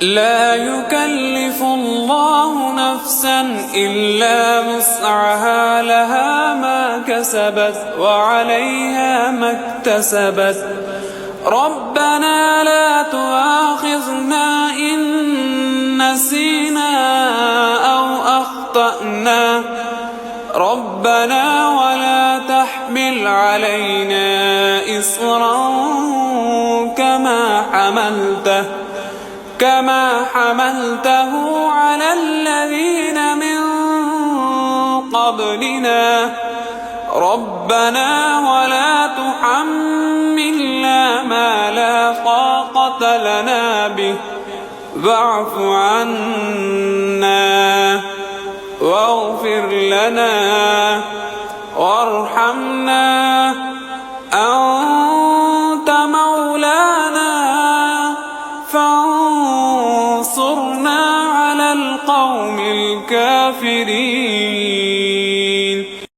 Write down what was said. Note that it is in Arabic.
لا يكلف الله نفسا إلا وسعها، لها ما كسبت وعليها ما اكتسبت. ربنا لا تؤاخذنا إن نسينا أو أخطأنا، ربنا ولا تحمل علينا إصرا كما حملته على الذين من قبلنا، ربنا ولا تحملنا ما لا طاقة لنا به، واعف عنا واغفر لنا وارحمنا، أنت مولانا فانصرنا على القوم الكافرين.